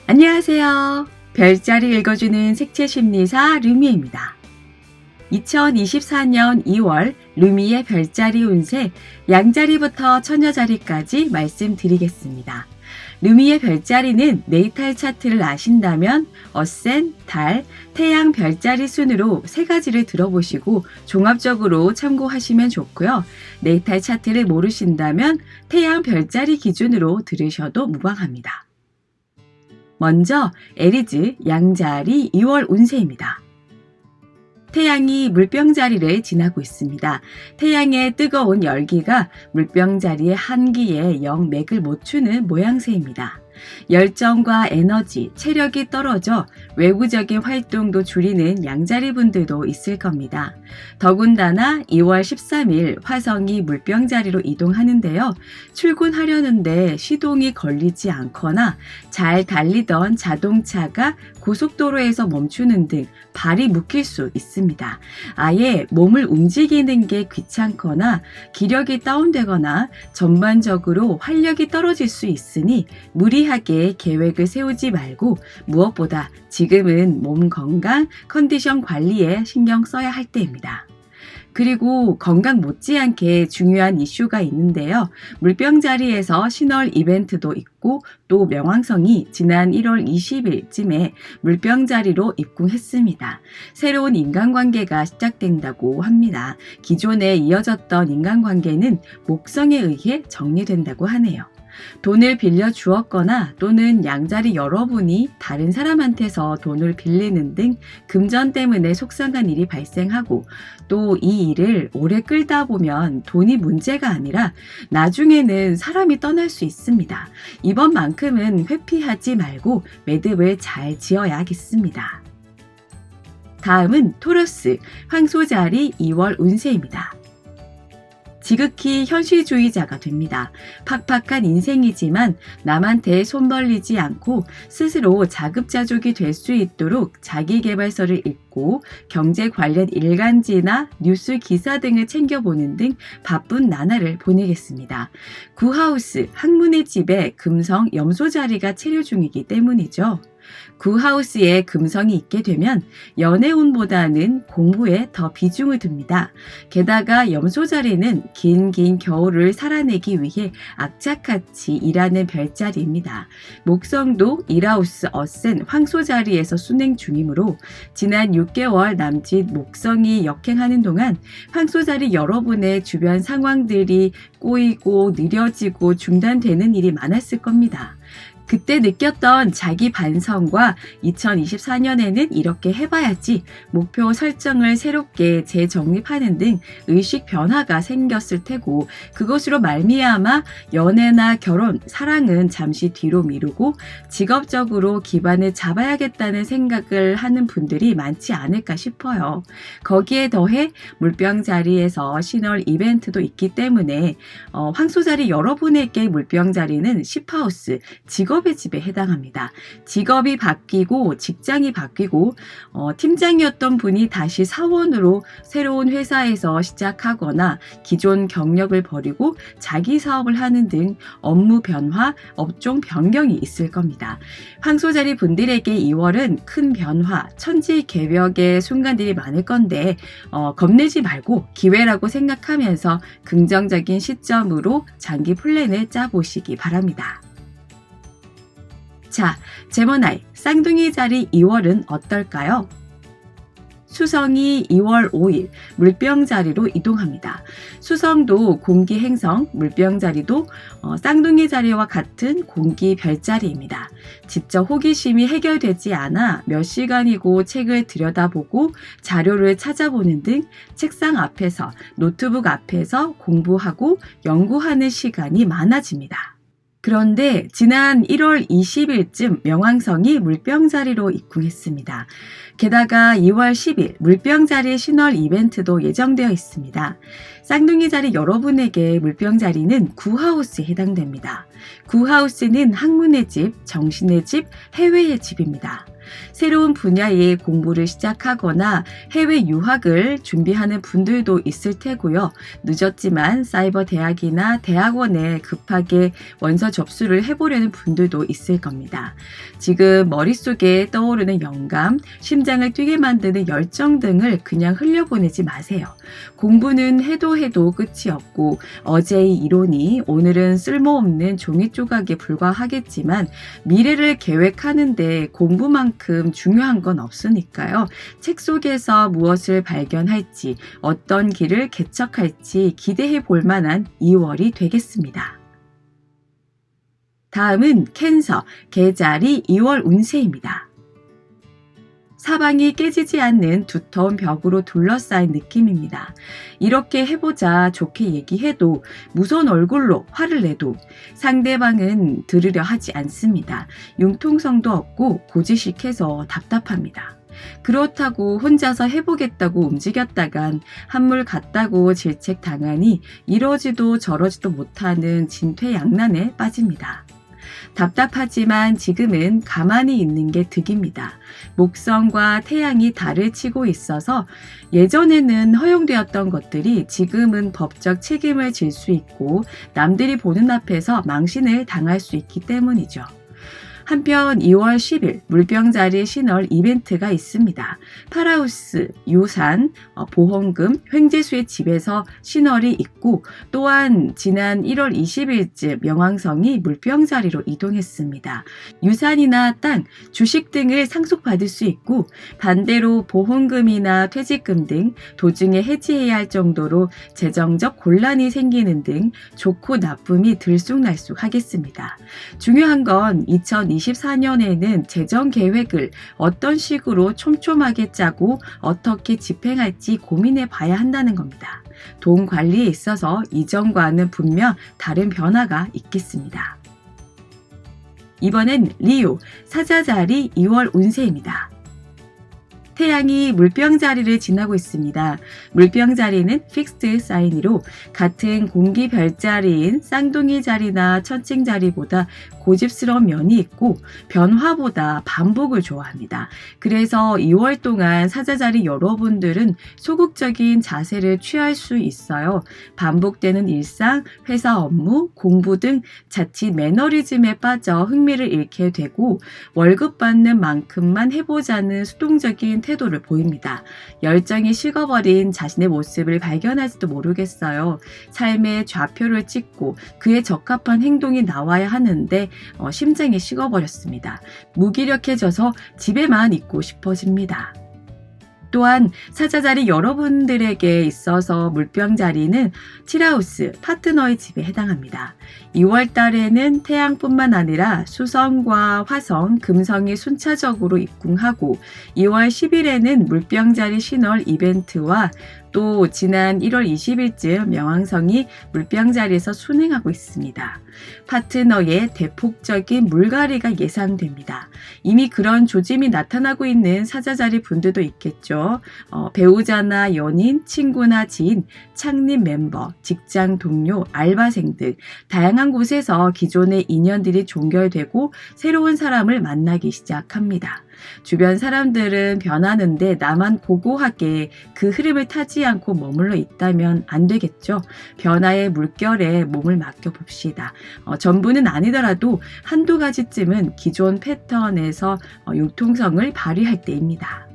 안녕하세요. 별자리 읽어주는 색채심리사 루미입니다. 2024년 2월 루미의 별자리 운세 양자리부터 처녀자리까지 말씀드리겠습니다. 루미의 별자리는 네이탈 차트를 아신다면 어센, 달, 태양 별자리 순으로 세 가지를 들어보시고 종합적으로 참고하시면 좋고요. 네이탈 차트를 모르신다면 태양 별자리 기준으로 들으셔도 무방합니다. 먼저 에리즈 양자리 2월 운세입니다. 태양이 물병자리를 지나고 있습니다. 태양의 뜨거운 열기가 물병자리의 한기에 영 맥을 못 추는 모양새입니다. 열정과 에너지, 체력이 떨어져 외부적인 활동도 줄이는 양자리 분들도 있을 겁니다. 더군다나 2월 13일 화성이 물병자리로 이동하는데요. 출근하려는데 시동이 걸리지 않거나 잘 달리던 자동차가 고속도로에서 멈추는 등 발이 묶일 수 있습니다. 아예 몸을 움직이는 게 귀찮거나 기력이 다운되거나 전반적으로 활력이 떨어질 수 있으니 무리하게 계획을 세우지 말고 무엇보다 지금은 몸 건강, 컨디션 관리에 신경 써야 할 때입니다. 그리고 건강 못지않게 중요한 이슈가 있는데요. 물병자리에서 신월 이벤트도 있고 또 명왕성이 지난 1월 20일쯤에 물병자리로 입궁했습니다. 새로운 인간관계가 시작된다고 합니다. 기존에 이어졌던 인간관계는 목성에 의해 정리된다고 하네요. 돈을 빌려 주었거나 또는 양자리 여러분이 다른 사람한테서 돈을 빌리는 등 금전 때문에 속상한 일이 발생하고 또 이 일을 오래 끌다 보면 돈이 문제가 아니라 나중에는 사람이 떠날 수 있습니다. 이번만큼은 회피하지 말고 매듭을 잘 지어야겠습니다. 다음은 토러스 황소자리 2월 운세입니다. 지극히 현실주의자가 됩니다. 팍팍한 인생이지만 남한테 손 벌리지 않고 스스로 자급자족이 될 수 있도록 자기계발서를 읽고 경제 관련 일간지나 뉴스 기사 등을 챙겨보는 등 바쁜 나날을 보내겠습니다. 구하우스 학문의 집에 금성 염소 자리가 체류 중이기 때문이죠. 구하우스에 금성이 있게 되면 연애운보다는 공부에 더 비중을 둡니다. 게다가 염소 자리는 긴 겨울을 살아내기 위해 악착같이 일하는 별자리입니다. 목성도 일하우스 어센 황소 자리에서 순행 중이므로 지난 6개월 남짓 목성이 역행하는 동안 황소 자리 여러분의 주변 상황들이 꼬이고 느려지고 중단되는 일이 많았을 겁니다. 그때 느꼈던 자기 반성과 2024년에는 이렇게 해봐야지 목표 설정을 새롭게 재정립하는 등 의식 변화가 생겼을 테고 그것으로 말미암아 연애나 결혼, 사랑은 잠시 뒤로 미루고 직업적으로 기반을 잡아야겠다는 생각을 하는 분들이 많지 않을까 싶어요. 거기에 더해 물병 자리에서 신월 이벤트도 있기 때문에 황소 자리 여러분에게 물병 자리는 10하우스, 직업의 집에 해당합니다. 직업이 바뀌고 직장이 바뀌고 팀장이었던 분이 다시 사원으로 새로운 회사에서 시작하거나 기존 경력을 버리고 자기 사업을 하는 등 업무 변화, 업종 변경이 있을 겁니다. 황소자리 분들에게 2월은 큰 변화, 천지개벽의 순간들이 많을 건데 겁내지 말고 기회라고 생각하면서 긍정적인 시점으로 장기 플랜을 짜보시기 바랍니다. 자, 제모나이 쌍둥이 자리 2월은 어떨까요? 수성이 2월 5일 물병 자리로 이동합니다. 수성도 공기 행성, 물병 자리도 쌍둥이 자리와 같은 공기 별자리입니다. 지적 호기심이 해결되지 않아 몇 시간이고 책을 들여다보고 자료를 찾아보는 등 책상 앞에서 노트북 앞에서 공부하고 연구하는 시간이 많아집니다. 그런데 지난 1월 20일쯤 명왕성이 물병 자리로 입궁했습니다. 게다가 2월 10일 물병 자리 신월 이벤트도 예정되어 있습니다. 쌍둥이 자리 여러분에게 물병 자리는 구하우스에 해당됩니다. 구하우스는 학문의 집, 정신의 집, 해외의 집입니다. 새로운 분야의 공부를 시작하거나 해외 유학을 준비하는 분들도 있을 테고요. 늦었지만 사이버 대학이나 대학원에 급하게 원서 접수를 해보려는 분들도 있을 겁니다. 지금 머릿속에 떠오르는 영감, 심장을 뛰게 만드는 열정 등을 그냥 흘려보내지 마세요. 공부는 해도 끝이 없고 어제의 이론이 오늘은 쓸모없는 종이 조각에 불과하겠지만 미래를 계획하는데 공부만큼 중요한 건 없으니까요. 책 속에서 무엇을 발견할지, 어떤 길을 개척할지 기대해 볼 만한 2월이 되겠습니다. 다음은 캔서, 개자리 2월 운세입니다. 사방이 깨지지 않는 두터운 벽으로 둘러싸인 느낌입니다. 이렇게 해보자 좋게 얘기해도 무서운 얼굴로 화를 내도 상대방은 들으려 하지 않습니다. 융통성도 없고 고지식해서 답답합니다. 그렇다고 혼자서 해보겠다고 움직였다간 한물 갔다고 질책 당하니 이러지도 저러지도 못하는 진퇴양난에 빠집니다. 답답하지만 지금은 가만히 있는 게 득입니다. 목성과 태양이 달을 치고 있어서 예전에는 허용되었던 것들이 지금은 법적 책임을 질 수 있고 남들이 보는 앞에서 망신을 당할 수 있기 때문이죠. 한편 2월 10일 물병자리 신월 이벤트가 있습니다. 파라우스, 유산, 보험금, 횡재수의 집에서 신월이 있고 또한 지난 1월 20일쯤 명왕성이 물병자리로 이동했습니다. 유산이나 땅, 주식 등을 상속받을 수 있고 반대로 보험금이나 퇴직금 등 도중에 해지해야 할 정도로 재정적 곤란이 생기는 등 좋고 나쁨이 들쑥날쑥하겠습니다. 중요한 건 2024년에는 재정 계획을 어떤 식으로 촘촘하게 짜고 어떻게 집행할지 고민해 봐야 한다는 겁니다. 돈 관리에 있어서 이전과는 분명 다른 변화가 있겠습니다. 이번엔 리오, 사자자리 2월 운세입니다. 태양이 물병자리를 지나고 있습니다. 물병자리는 픽스드 사인으로 같은 공기 별자리인 쌍둥이 자리나 천칭 자리보다 고집스러운 면이 있고 변화보다 반복을 좋아합니다. 그래서 2월 동안 사자자리 여러분들은 소극적인 자세를 취할 수 있어요. 반복되는 일상, 회사 업무, 공부 등 자칫 매너리즘에 빠져 흥미를 잃게 되고 월급 받는 만큼만 해보자는 수동적인 태도를 보입니다. 열정이 식어버린 자신의 모습을 발견할지도 모르겠어요. 삶의 좌표를 찍고 그에 적합한 행동이 나와야 하는데 심장이 식어버렸습니다. 무기력해져서 집에만 있고 싶어집니다. 또한 사자자리 여러분들에게 있어서 물병자리는 칠하우스, 파트너의 집에 해당합니다. 2월 달에는 태양뿐만 아니라 수성과 화성, 금성이 순차적으로 입궁하고 2월 10일에는 물병자리 신월 이벤트와 또 지난 1월 20일쯤 명왕성이 물병자리에서 순행하고 있습니다. 파트너의 대폭적인 물갈이가 예상됩니다. 이미 그런 조짐이 나타나고 있는 사자자리 분들도 있겠죠. 배우자나 연인, 친구나 지인, 창립 멤버, 직장 동료, 알바생 등 다양한 곳에서 기존의 인연들이 종결되고 새로운 사람을 만나기 시작합니다. 주변 사람들은 변하는데 나만 고고하게 그 흐름을 타지 않고 머물러 있다면 안 되겠죠. 변화의 물결에 몸을 맡겨봅시다. 전부는 아니더라도 한두 가지쯤은 기존 패턴에서 융통성을 발휘할 때입니다.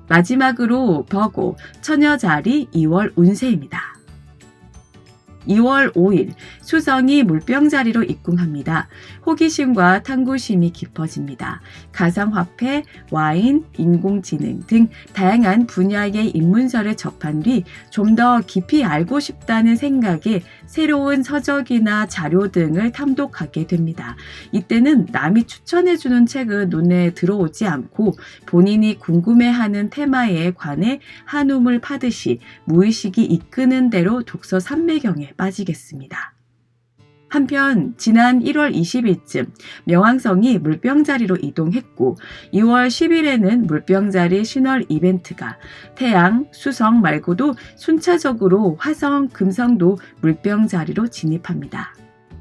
마지막으로 버고, 처녀자리 2월 운세입니다. 2월 5일 수성이 물병자리로 입궁합니다. 호기심과 탐구심이 깊어집니다. 가상화폐, 와인, 인공지능 등 다양한 분야의 입문서를 접한 뒤 좀 더 깊이 알고 싶다는 생각에 새로운 서적이나 자료 등을 탐독하게 됩니다. 이때는 남이 추천해주는 책은 눈에 들어오지 않고 본인이 궁금해하는 테마에 관해 한움을 파듯이 무의식이 이끄는 대로 독서 삼매경에 빠지겠습니다. 한편 지난 1월 20일쯤 명왕성이 물병자리로 이동했고 2월 10일에는 물병자리 신월 이벤트가 태양, 수성 말고도 순차적으로 화성, 금성도 물병자리로 진입합니다.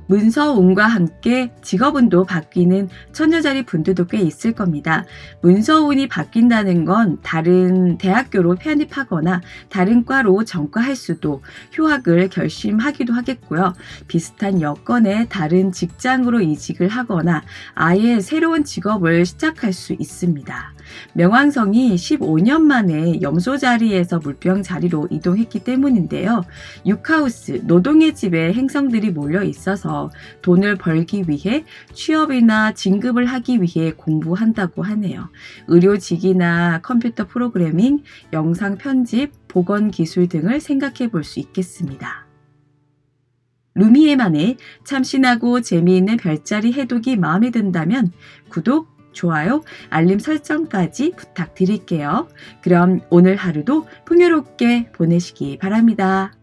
문서운과 함께 직업운도 바뀌는 처녀자리 분들도 꽤 있을 겁니다. 문서운이 바뀐다는 건 다른 대학교로 편입하거나 다른 과로 전과할 수도, 휴학을 결심하기도 하겠고요. 비슷한 여건의 다른 직장으로 이직을 하거나 아예 새로운 직업을 시작할 수 있습니다. 명왕성이 15년 만에 염소 자리에서 물병 자리로 이동했기 때문인데요. 육하우스, 노동의 집에 행성들이 몰려 있어서 돈을 벌기 위해 취업이나 진급을 하기 위해 공부한다고 하네요. 의료직이나 컴퓨터 프로그래밍, 영상 편집, 보건 기술 등을 생각해 볼 수 있겠습니다. 루미에만의 참신하고 재미있는 별자리 해독이 마음에 든다면 구독, 좋아요, 알림 설정까지 부탁드릴게요. 그럼 오늘 하루도 풍요롭게 보내시기 바랍니다.